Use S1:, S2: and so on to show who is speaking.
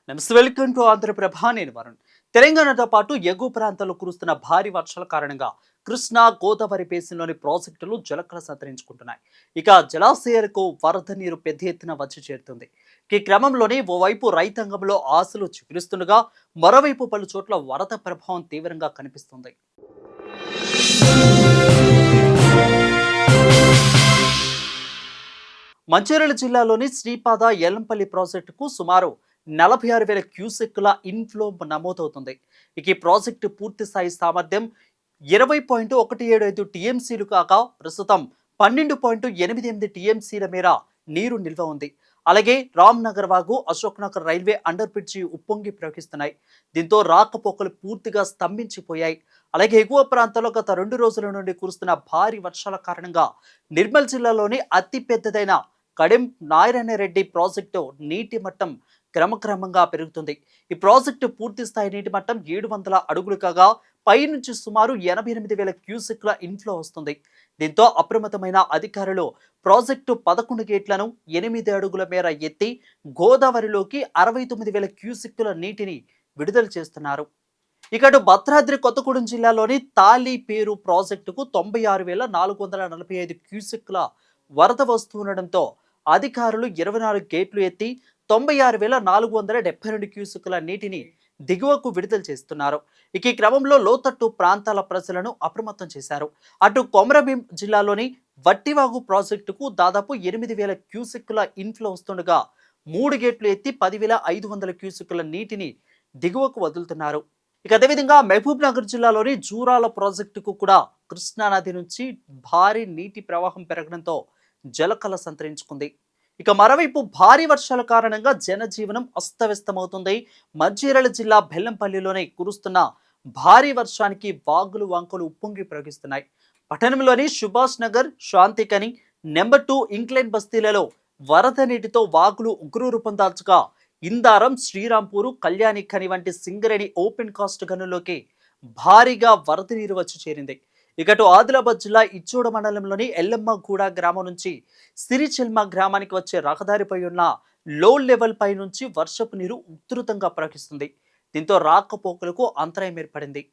S1: నమస్తే, welcome to Andhraprabha. నేను వరుణ్. తెలంగాణతో పాటు ఎగువ ప్రాంతాల్లో కురుస్తున్న భారీ వర్షాల కారణంగా కృష్ణా గోదావరి బేసిన్లోని ప్రాజెక్టులు జలకళ సంతరించుకుంటున్నాయి. ఇక జలాశయాలకు వరద నీరు పెద్ద ఎత్తున వచ్చి చేరుతుంది. ఈ క్రమంలోనే ఓవైపు రైతాంగంలో ఆశలు చిగురిస్తుండగా, మరోవైపు పలు చోట్ల వరద ప్రభావం తీవ్రంగా కనిపిస్తుంది. మంచిర్యాల జిల్లాలోని శ్రీపాద ఎల్లంపల్లి ప్రాజెక్టుకు సుమారు 46,000 క్యూసెక్కుల ఇన్ఫ్లో నమోదవుతుంది. ఇక ఈ ప్రాజెక్టు పూర్తి స్థాయి సామర్థ్యం 20.175 టీఎంసీలు కాగా ప్రస్తుతం 12.88 టీఎంసీల మేర నీరు నిల్వ ఉంది. అలాగే రామ్ నగర్ వాగు, Ashok Nagar railway under bridge ఉప్పొంగి ప్రవహిస్తున్నాయి. దీంతో రాకపోకలు పూర్తిగా స్తంభించిపోయాయి. అలాగే ఎగువ ప్రాంతాల్లో గత 2 రోజుల నుండి కురుస్తున్న భారీ వర్షాల కారణంగా నిర్మల్ జిల్లాలోని అతి పెద్దదైన కడెం నారాయణరెడ్డి ప్రాజెక్టు నీటి మట్టం క్రమక్రమంగా పెరుగుతుంది. ఈ ప్రాజెక్టు పూర్తి స్థాయి నీటి మట్టం 700 అడుగులు కాగా పైనుంచి సుమారు 88,000 క్యూసెక్ల ఇన్ఫ్లో వస్తుంది. దీంతో అప్రమత్తమైన అధికారులు ప్రాజెక్టు 11 గేట్లను 8 అడుగుల మేర ఎత్తి గోదావరిలోకి 69,000 క్యూసెక్కుల నీటిని విడుదల చేస్తున్నారు. ఇక భద్రాద్రి కొత్తగూడెం జిల్లాలోని తాళిపేరు ప్రాజెక్టుకు 96,445 క్యూసెక్కుల వరద వస్తుండటంతో అధికారులు 24 గేట్లు ఎత్తి 96,472 క్యూసెక్కుల నీటిని దిగువకు విడుదల చేస్తున్నారు. ఇక ఈ క్రమంలో లోతట్టు ప్రాంతాల ప్రజలను అప్రమత్తం చేశారు. అటు కొమరభీం జిల్లాలోని వట్టివాగు ప్రాజెక్టుకు దాదాపు 8,000 క్యూసెక్కుల ఇన్ఫ్లో వస్తుండగా 3 గేట్లు ఎత్తి 10,500 క్యూసెక్కుల నీటిని దిగువకు వదులుతున్నారు. ఇక అదేవిధంగా మహబూబ్ నగర్ జిల్లాలోని జూరాల ప్రాజెక్టుకు కూడా కృష్ణానది నుంచి భారీ నీటి ప్రవాహం పెరగడంతో జలకళ సంతరించుకుంది. ఇక మరోవైపు భారీ వర్షాల కారణంగా జనజీవనం అస్తవ్యస్తమవుతుంది. మంచిర్యాల జిల్లా బెల్లంపల్లిలోనే కురుస్తున్న భారీ వర్షానికి వాగులు వంకలు ఉప్పొంగి ప్రవహిస్తున్నాయి. పట్టణంలోని సుభాష్ నగర్, శాంతికని, నెంబర్ 2 ఇంక్లైన్ బస్తీలలో వరద నీటితో వాగులు ఉగ్ర రూపం దాల్చగా ఇందారం, శ్రీరాంపూరు, కళ్యాణి ఖని వంటి సింగరేణి ఓపెన్ కాస్ట్ గనుల్లోకి భారీగా వరద నీరు వచ్చి చేరింది. ఇకటు ఆదిలాబాద్ జిల్లా ఇచ్చోడ మండలంలోని ఎల్లమ్మగూడ గ్రామం నుంచి సిరిచెల్మ గ్రామానికి వచ్చే రహదారిపై ఉన్న లో లెవెల్ పై నుంచి వర్షపు నీరు ఉధృతంగా ప్రవహిస్తుంది. దీంతో రాకపోకలకు అంతరాయం ఏర్పడింది.